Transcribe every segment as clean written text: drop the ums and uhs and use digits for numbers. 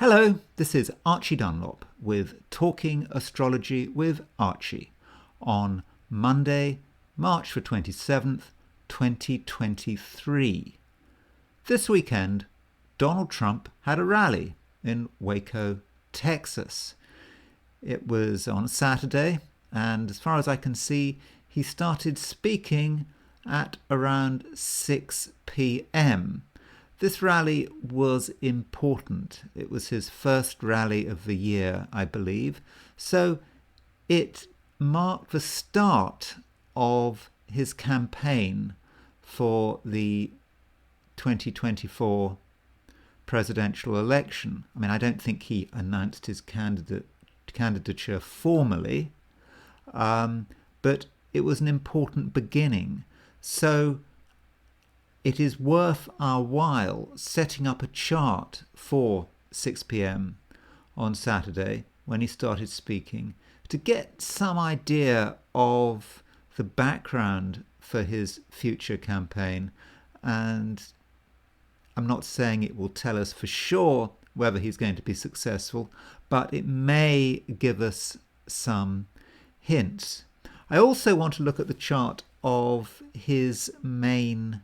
Hello, this is Archie Dunlop with Talking Astrology with Archie on Monday, March the 27th, 2023. This weekend, Donald Trump had a rally in Waco, Texas. It was on Saturday, and as far as I can see, he started speaking at around 6 p.m. This rally was important. It was his first rally of the year, I believe. So it marked the start of his campaign for the 2024 presidential election. I mean, I don't think he announced his candidature formally, but it was an important beginning. So it is worth our while setting up a chart for 6 p.m. on Saturday when he started speaking to get some idea of the background for his future campaign. And I'm not saying it will tell us for sure whether he's going to be successful, but it may give us some hints. I also want to look at the chart of his main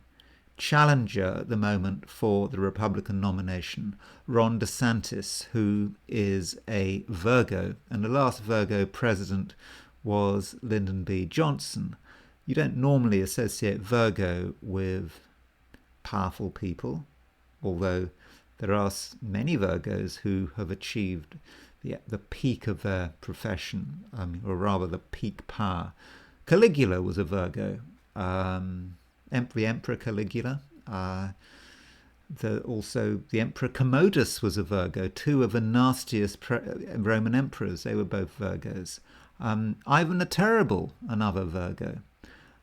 challenger at the moment for the Republican nomination, Ron DeSantis, who is a Virgo, and the last Virgo president was Lyndon B. Johnson. You don't normally associate Virgo with powerful people, although there are many Virgos who have achieved the peak of their profession, or rather the peak power. Caligula was a Virgo. The Emperor Caligula. Also, the Emperor Commodus was a Virgo. Two of the nastiest Roman emperors, they were both Virgos. Ivan the Terrible, another Virgo.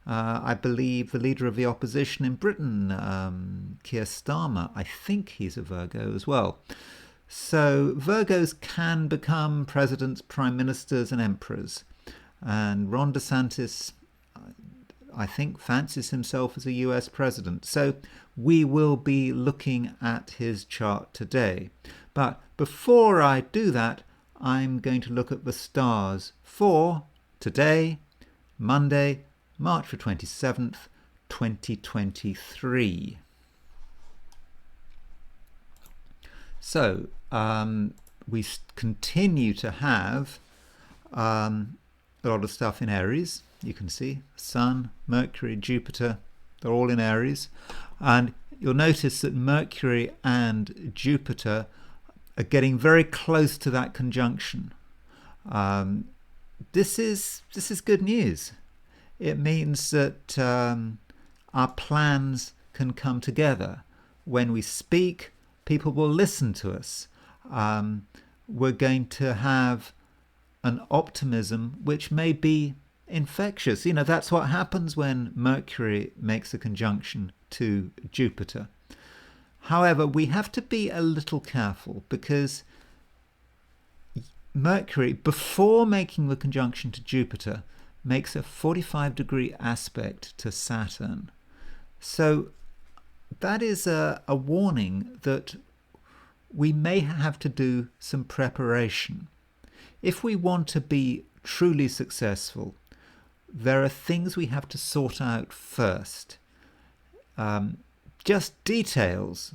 I believe the leader of the opposition in Britain, Keir Starmer, I think he's a Virgo as well. So Virgos can become presidents, prime ministers and emperors. And Ron DeSantis, I think, fancies himself as a US president. So we will be looking at his chart today. But before I do that, I'm going to look at the stars for today, Monday, March the 27th, 2023. So we continue to have a lot of stuff in Aries. You can see Sun, Mercury, Jupiter, they're all in Aries. And you'll notice that Mercury and Jupiter are getting very close to that conjunction. This is good news. It means that our plans can come together. When we speak, people will listen to us. We're going to have an optimism which may be infectious. You know, that's what happens when Mercury makes a conjunction to Jupiter. However, we have to be a little careful because Mercury, before making the conjunction to Jupiter, makes a 45-degree aspect to Saturn. So that is a warning that we may have to do some preparation. If we want to be truly successful, there are things we have to sort out first. Just details.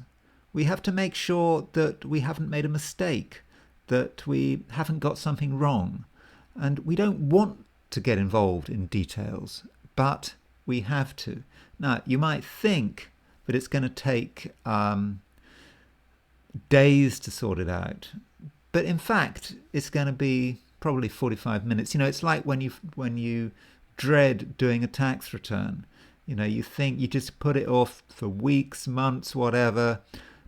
We have to make sure that we haven't made a mistake, that we haven't got something wrong. And we don't want to get involved in details, but we have to. Now, you might think that it's going to take days to sort it out, but in fact, it's going to be probably 45 minutes. You know, it's like when you dread doing a tax return. You know, you think you just put it off for weeks, months, whatever.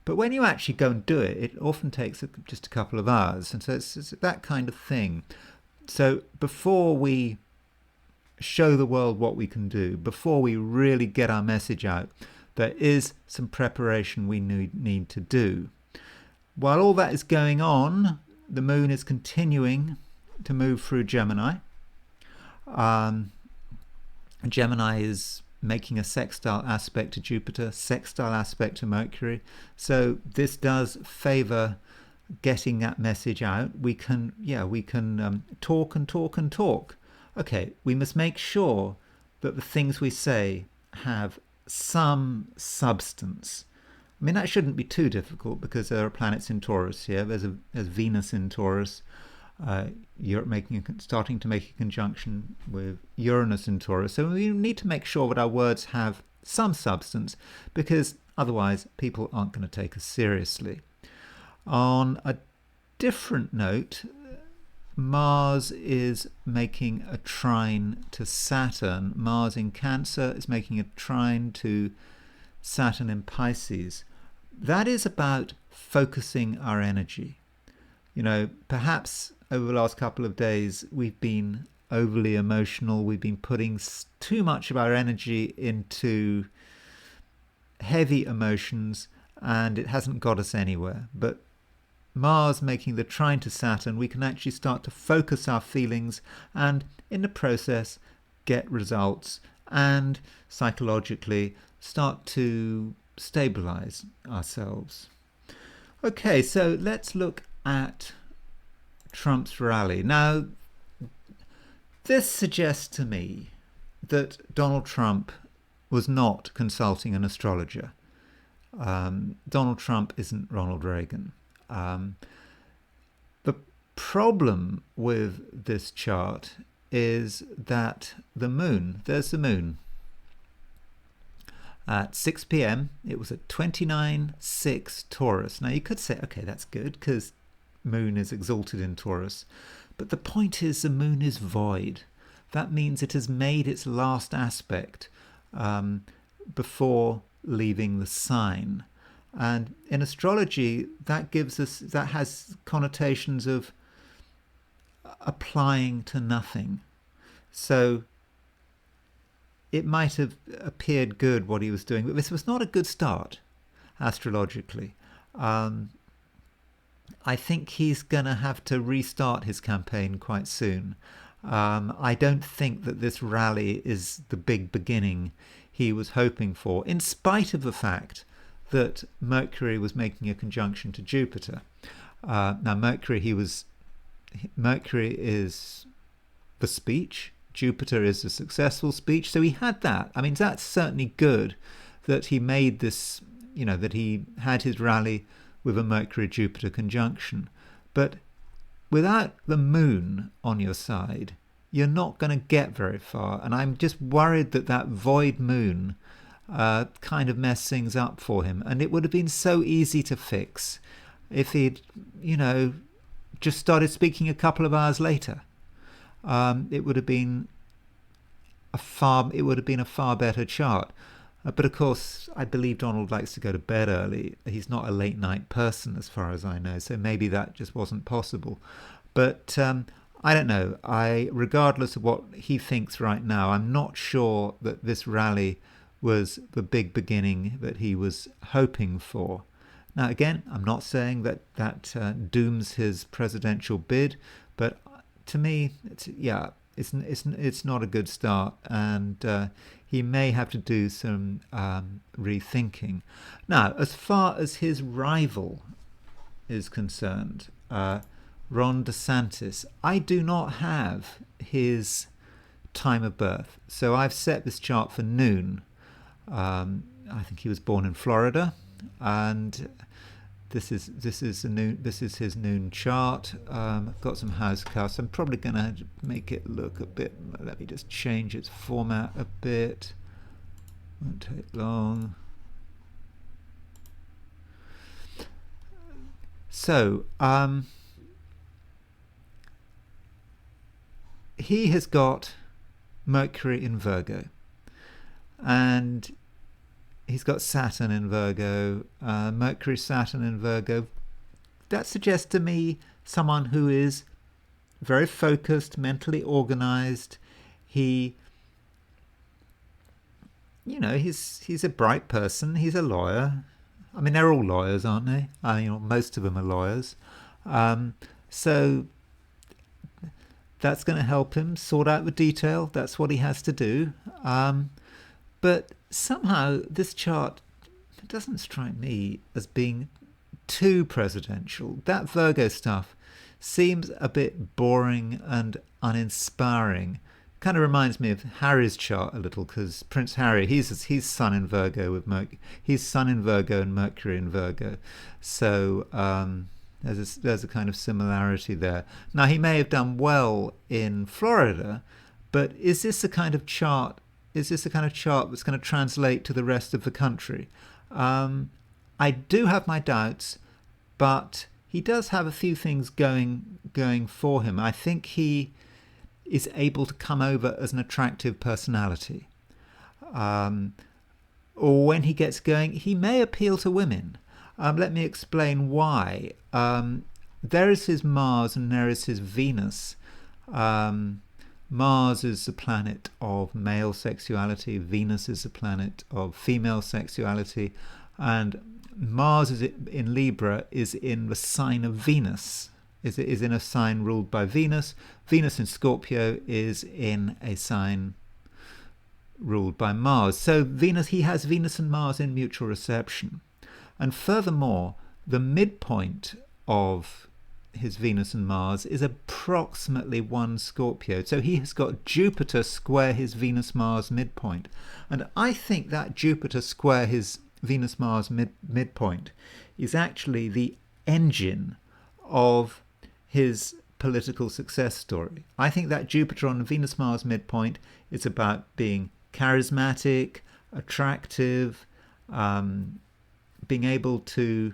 But when you actually go and do it, it often takes just a couple of hours. And so it's that kind of thing. So before we show the world what we can do, before we really get our message out, there is some preparation we need to do. While all that is going on, the moon is continuing to move through Gemini. Gemini is making a sextile aspect to Jupiter, sextile aspect to Mercury. So this does favor getting that message out, we can talk and talk and talk. Okay, we must make sure that the things we say have some substance. I mean, that shouldn't be too difficult because there are planets in Taurus here. There's Venus in Taurus. You're starting to make a conjunction with Uranus in Taurus. So we need to make sure that our words have some substance, because otherwise people aren't going to take us seriously. On a different note, Mars is making a trine to Saturn. Mars in Cancer is making a trine to Saturn in Pisces. That is about focusing our energy. Perhaps over the last couple of days we've been overly emotional. We've been putting too much of our energy into heavy emotions, and it hasn't got us anywhere. But Mars making the trine to Saturn, we can actually start to focus our feelings and in the process get results and psychologically start to stabilize ourselves. Okay, so let's look at Trump's rally. Now, this suggests to me that Donald Trump was not consulting an astrologer. Donald Trump isn't Ronald Reagan. The problem with this chart is that there's the moon. At 6 p.m, it was at 29.6 Taurus. Now you could say, okay, that's good because moon is exalted in Taurus. But the point is the moon is void. That means it has made its last aspect before leaving the sign. And in astrology, that has connotations of applying to nothing. So it might have appeared good what he was doing, but this was not a good start astrologically. I think he's going to have to restart his campaign quite soon. I don't think that this rally is the big beginning he was hoping for, in spite of the fact that Mercury was making a conjunction to Jupiter. Now Mercury is the speech, Jupiter is the successful speech, so he had that. I mean, that's certainly good that he made this, that he had his rally with a Mercury-Jupiter conjunction. But without the moon on your side, you're not going to get very far. And I'm just worried that void moon kind of messed things up for him. And it would have been so easy to fix if he'd, just started speaking a couple of hours later. It would have been a far better chart. But of course, I believe Donald likes to go to bed early. He's not a late night person, as far as I know. So maybe that just wasn't possible. But I don't know. Regardless of what he thinks right now, I'm not sure that this rally was the big beginning that he was hoping for. Now, again, I'm not saying that dooms his presidential bid, but to me, it's not a good start, and he may have to do some rethinking. Now, as far as his rival is concerned, Ron DeSantis, I do not have his time of birth, so I've set this chart for noon. I think he was born in Florida, and this is his noon chart. I've got some house cards. I'm probably going to make it look a bit. Let me just change its format a bit. Won't take long. So he has got Mercury in Virgo, and he's got Saturn in Virgo, Mercury, Saturn in Virgo. That suggests to me someone who is very focused, mentally organized. He's a bright person. He's a lawyer. I mean, they're all lawyers, aren't they? Most of them are lawyers. So that's going to help him sort out the detail. That's what he has to do. But somehow this chart doesn't strike me as being too presidential. That Virgo stuff seems a bit boring and uninspiring. Kind of reminds me of Harry's chart a little, because Prince Harry, he's Sun in Virgo with he's Sun in Virgo and Mercury in Virgo, so there's a kind of similarity there. Now, he may have done well in Florida, but is this the kind of chart? Is this the kind of chart that's going to translate to the rest of the country? I do have my doubts, but he does have a few things going for him. I think he is able to come over as an attractive personality. Or when he gets going, he may appeal to women. Let me explain why. There is his Mars and there is his Venus. Mars is the planet of male sexuality. Venus is the planet of female sexuality. And Mars is in Libra is in the sign of Venus. Is in a sign ruled by Venus. Venus in Scorpio is in a sign ruled by Mars. So he has Venus and Mars in mutual reception. And furthermore, the midpoint of his Venus and Mars is approximately 1 Scorpio. So he has got Jupiter square his Venus-Mars midpoint. And I think that Jupiter square his Venus-Mars midpoint is actually the engine of his political success story. I think that Jupiter on the Venus-Mars midpoint is about being charismatic, attractive, being able to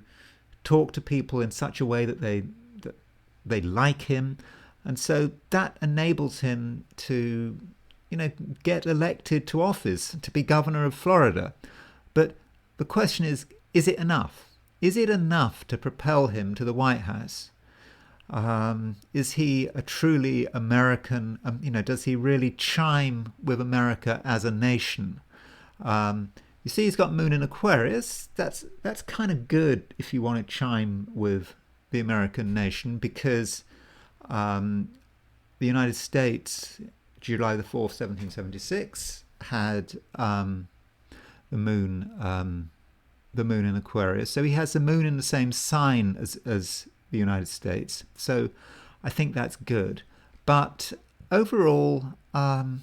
talk to people in such a way that they like him, and so that enables him to, get elected to office, to be governor of Florida. But the question is it enough? Is it enough to propel him to the White House? Is he a truly American? Does he really chime with America as a nation? You see, he's got Moon in Aquarius. That's kind of good if you want to chime with the American nation, because the United States, July the 4th, 1776, had the moon in Aquarius. So he has the moon in the same sign as the United States. So I think that's good. But overall, I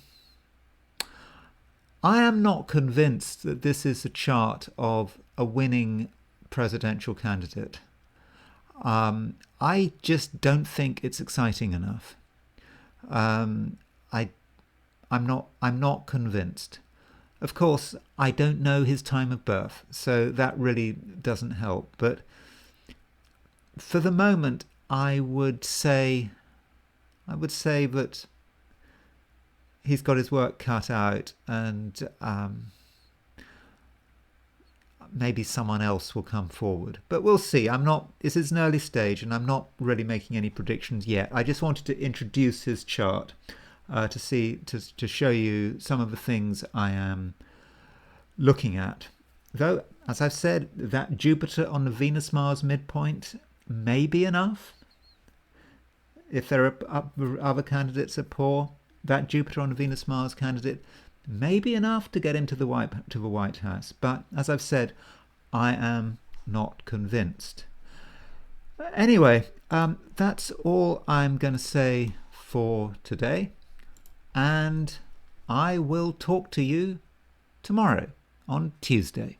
am not convinced that this is a chart of a winning presidential candidate. I just don't think it's exciting enough. I'm not convinced. Of course, I don't know his time of birth, so that really doesn't help. But for the moment, I would say that he's got his work cut out, and maybe someone else will come forward. But we'll see. This is an early stage, and I'm not really making any predictions yet. I just wanted to introduce his chart to show you some of the things I am looking at. Though, as I've said, that Jupiter on the Venus-Mars midpoint may be enough. If there are other candidates are poor, that Jupiter on the Venus-Mars candidate may be enough to get into the White House. But as I've said, I am not convinced. Anyway, that's all I'm going to say for today, and I will talk to you tomorrow on Tuesday.